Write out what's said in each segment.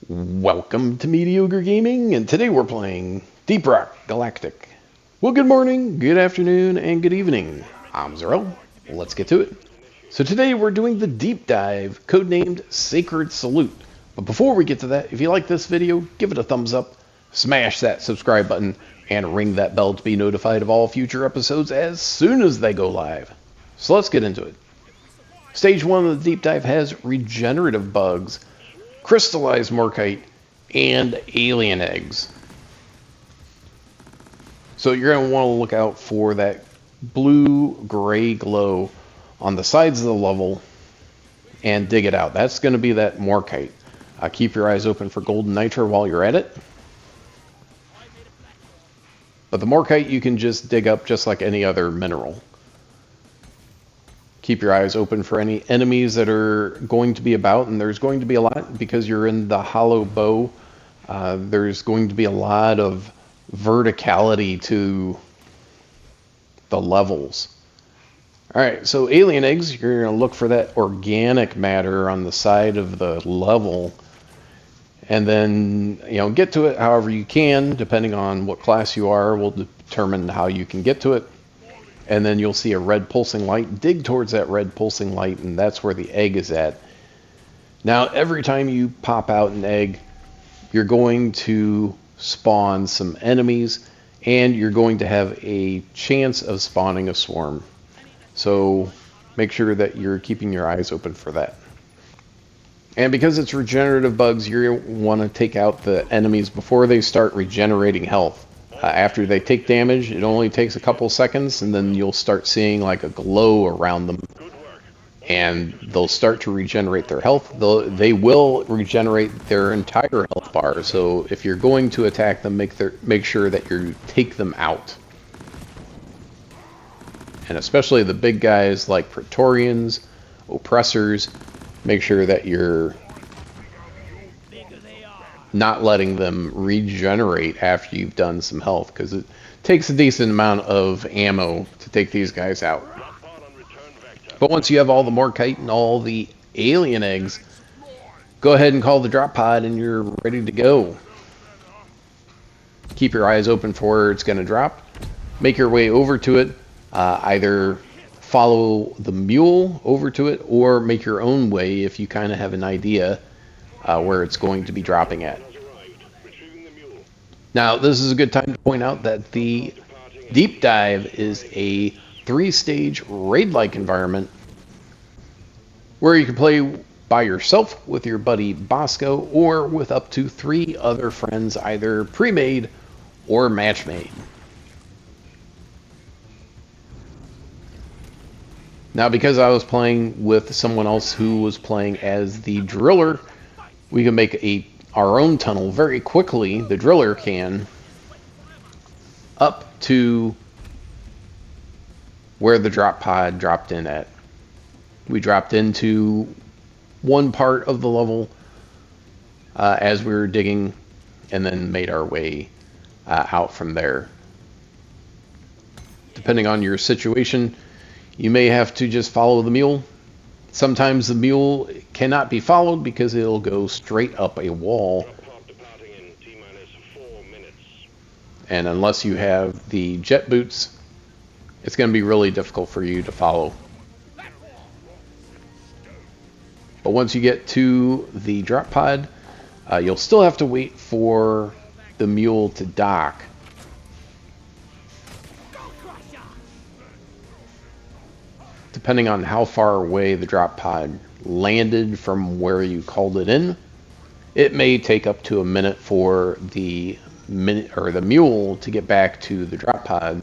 Welcome to Mediocre Gaming, and today we're playing Deep Rock Galactic. Well, good morning, good afternoon, and good evening. I'm Zarel. Let's get to it. So today we're doing the deep dive, codenamed Sacred Salute. But before we get to that, if you like this video, give it a thumbs up, smash that subscribe button, and ring that bell to be notified of all future episodes as soon as they go live. So let's get into it. Stage 1 of the deep dive has regenerative bugs, crystallized morkite, and alien eggs. So you're going to want to look out for that blue-gray glow on the sides of the level and dig it out. That's going to be that morkite. Keep your eyes open for golden nitra while you're at it. But the morkite you can just dig up just like any other mineral. Keep your eyes open for any enemies that are going to be about, and there's going to be a lot because you're in the hollow bow. There's going to be a lot of verticality to the levels. Alright, so alien eggs, you're going to look for that organic matter on the side of the level, and then get to it however you can, depending on what class you are will determine how you can get to it. And then you'll see a red pulsing light. Dig towards that red pulsing light, and that's where the egg is at. Now, every time you pop out an egg, you're going to spawn some enemies, and you're going to have a chance of spawning a swarm. So make sure that you're keeping your eyes open for that. And because it's regenerative bugs, you want to take out the enemies before they start regenerating health. After they take damage, it only takes a couple seconds, and then you'll start seeing like a glow around them, and they'll start to regenerate their health. They will regenerate their entire health bar, so if you're going to attack them, make sure that you take them out. And especially the big guys like Praetorians, Oppressors, make sure that you're not letting them regenerate after you've done some health, because it takes a decent amount of ammo to take these guys out. But once you have all the morkite and all the alien eggs, go ahead and call the drop pod and you're ready to go. Keep your eyes open for where it's going to drop. Make your way over to it. Either follow the mule over to it or make your own way if you kind of have an idea where it's going to be dropping at. Now, this is a good time to point out that the deep dive is a 3-stage raid-like environment where you can play by yourself with your buddy Bosco or with up to 3 other friends, either pre-made or match-made. Now, because I was playing with someone else who was playing as the driller, we can make our own tunnel very quickly, the driller can, up to where the drop pod dropped in at. We dropped into one part of the level as we were digging, and then made our way out from there. Depending on your situation, you may have to just follow the mule. Sometimes the mule cannot be followed because it'll go straight up a wall. And unless you have the jet boots, it's going to be really difficult for you to follow. But once you get to the drop pod, you'll still have to wait for the mule to dock. Depending on how far away the drop pod landed from where you called it in, it may take up to a minute for the mule to get back to the drop pod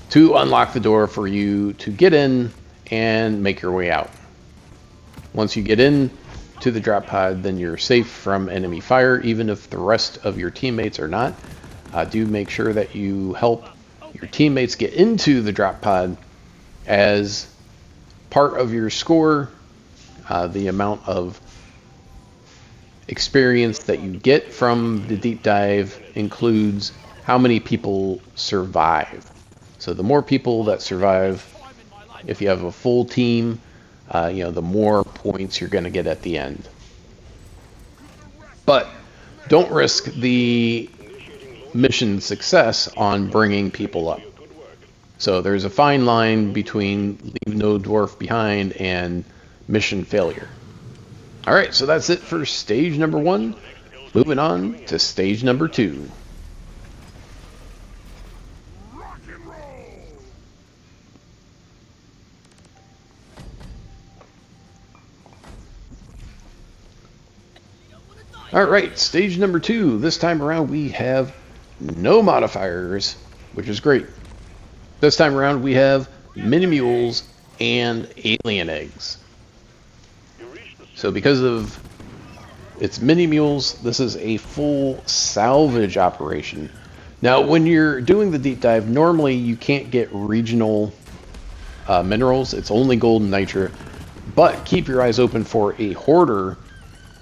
to unlock the door for you to get in and make your way out. Once you get in to the drop pod, then you're safe from enemy fire, even if the rest of your teammates are not. Do make sure that you help your teammates get into the drop pod, as part of your score, the amount of experience that you get from the deep dive includes how many people survive. So the more people that survive, if you have a full team, the more points you're going to get at the end. But don't risk the mission success on bringing people up. So there's a fine line between leave no dwarf behind and mission failure. All right, so that's it for stage number 1. Moving on to stage number 2. All right, stage number 2. This time around we have no modifiers, which is great. This time around we have mini mules and alien eggs. So because of its mini mules, this is a full salvage operation. Now, when you're doing the deep dive, normally you can't get regional minerals. It's only gold and nitra. But keep your eyes open for a hoarder.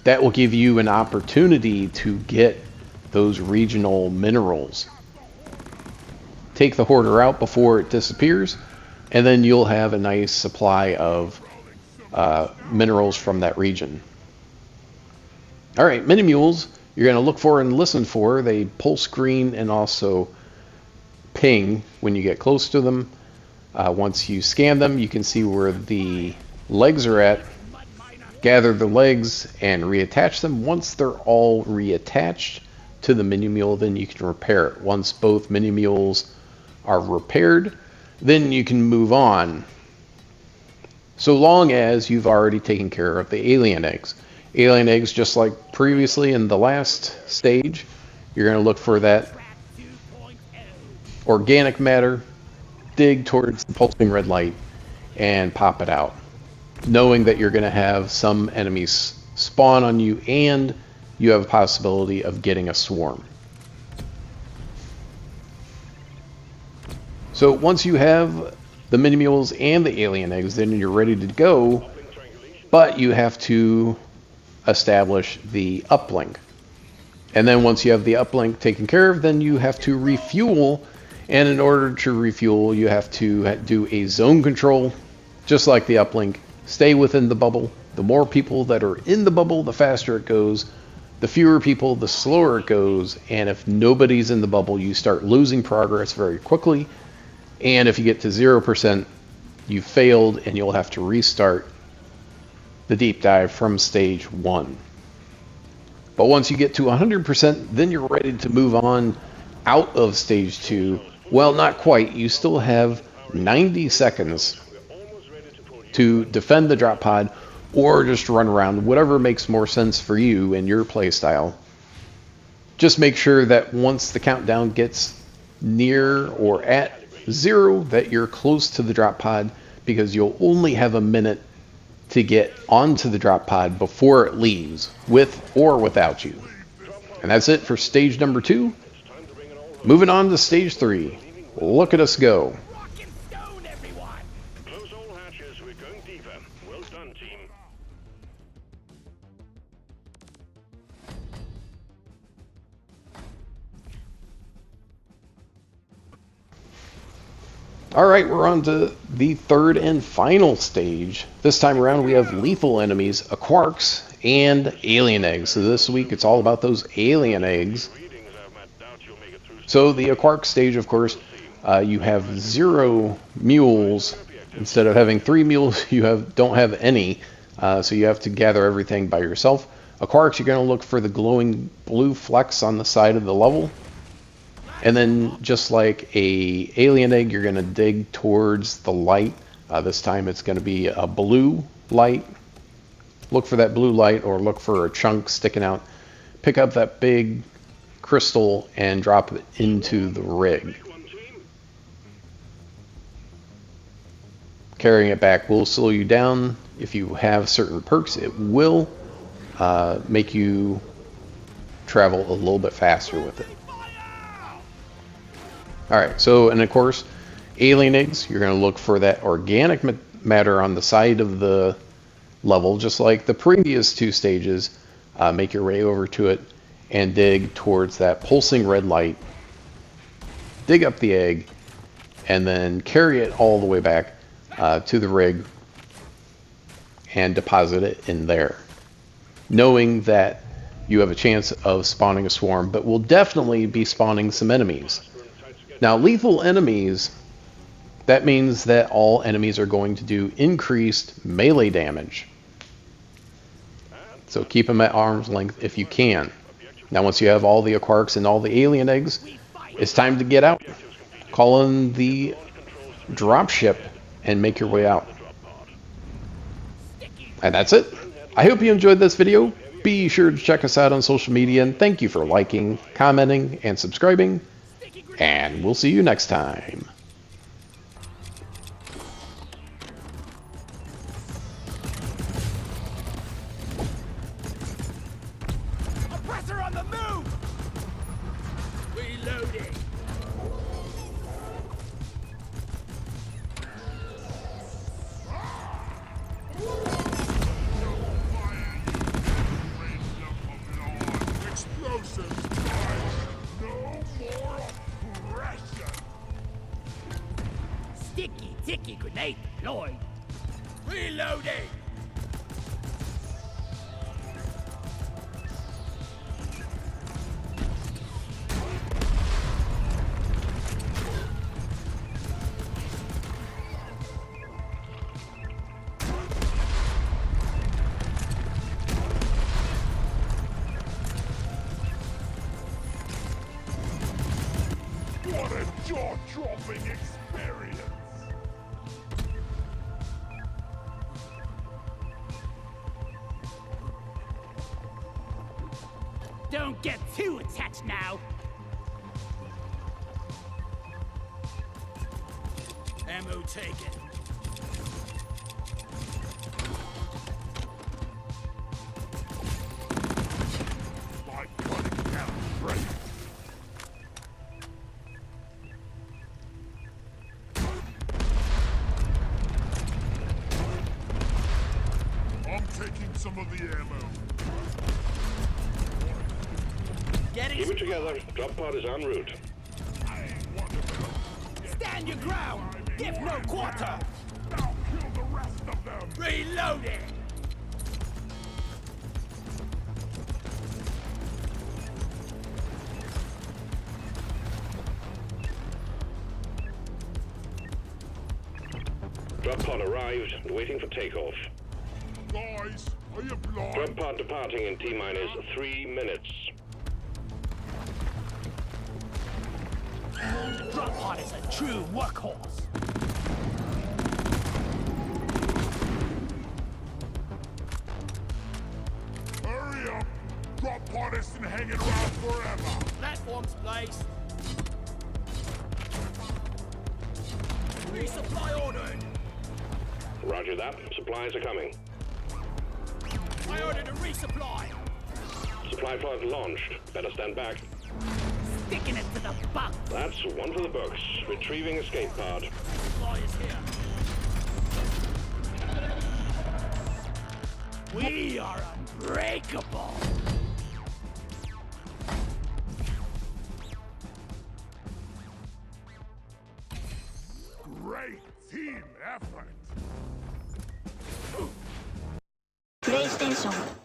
That will give you an opportunity to get those regional minerals. Take the hoarder out before it disappears, and then you'll have a nice supply of minerals from that region. All right, mini mules, you're going to look for and listen for. They pulse green and also ping when you get close to them. Once you scan them, you can see where the legs are at. Gather the legs and reattach them. Once they're all reattached to the mini mule, then you can repair it. Once both mini mules are repaired, then you can move on. So long as you've already taken care of the alien eggs. Alien eggs, just like previously in the last stage, you're going to look for that organic matter, dig towards the pulsing red light, and pop it out, knowing that you're going to have some enemies spawn on you and you have a possibility of getting a swarm. So once you have the mini mules and the alien eggs, then you're ready to go, but you have to establish the uplink. And then once you have the uplink taken care of, then you have to refuel, and in order to refuel, you have to do a zone control, just like the uplink. Stay within the bubble. The more people that are in the bubble, the faster it goes. The fewer people, the slower it goes. And if nobody's in the bubble, you start losing progress very quickly. And if you get to 0%, you failed and you'll have to restart the deep dive from stage 1. But once you get to 100%, then you're ready to move on out of stage 2. Well, not quite. You still have 90 seconds to defend the drop pod or just run around, whatever makes more sense for you and your play style. Just make sure that once the countdown gets near or at 0, that you're close to the drop pod, because you'll only have a minute to get onto the drop pod before it leaves, with or without you. And that's it for stage number 2. Moving on to stage 3. Look at us go. All right, we're on to the third and final stage. This time around, we have lethal enemies, quarks, and alien eggs. So this week, it's all about those alien eggs. So the quark stage, of course, you have 0 mules. Instead of having 3 mules, you don't have any. So you have to gather everything by yourself. Quarks, you're going to look for the glowing blue flecks on the side of the level. And then, just like a alien egg, you're going to dig towards the light. This time it's going to be a blue light. Look for that blue light, or look for a chunk sticking out. Pick up that big crystal and drop it into the rig. Carrying it back will slow you down. If you have certain perks, it will make you travel a little bit faster with it. Alright, so, and of course, alien eggs, you're going to look for that organic matter on the side of the level, just like the previous 2 stages. Make your way over to it and dig towards that pulsing red light. Dig up the egg, and then carry it all the way back to the rig and deposit it in there, knowing that you have a chance of spawning a swarm, but we'll definitely be spawning some enemies. Now, lethal enemies, that means that all enemies are going to do increased melee damage. So keep them at arm's length if you can. Now, once you have all the Aquarks and all the alien eggs, it's time to get out. Call in the dropship and make your way out. And that's it. I hope you enjoyed this video. Be sure to check us out on social media, and thank you for liking, commenting, and subscribing. And we'll see you next time. Oppressor on the move! Reloading! Explosives! No more oppression! Sticky, ticky grenade deployed! Reloading! What a jaw-dropping experience! Don't get too attached now! Ammo taken. By cutting down straight. I'm taking some of the ammo. Keep it together. Drop pod is en route. Stand your ground! Give no quarter! Now kill the rest of them! Reloading! Drop pod arrived and waiting for takeoff. Guys, are you blind? Drop pod departing in T-minus 3 minutes. Drop pod is a true workhorse! Hurry up! Drop pod isn't hanging around forever! Platforms placed! Resupply ordered! Roger that. Supplies are coming. I ordered a resupply! Supply pod launched. Better stand back. Sticking it to the buck! That's one for the books. Retrieving escape pod. Supply is here! We are unbreakable! Great team effort! プレイステーション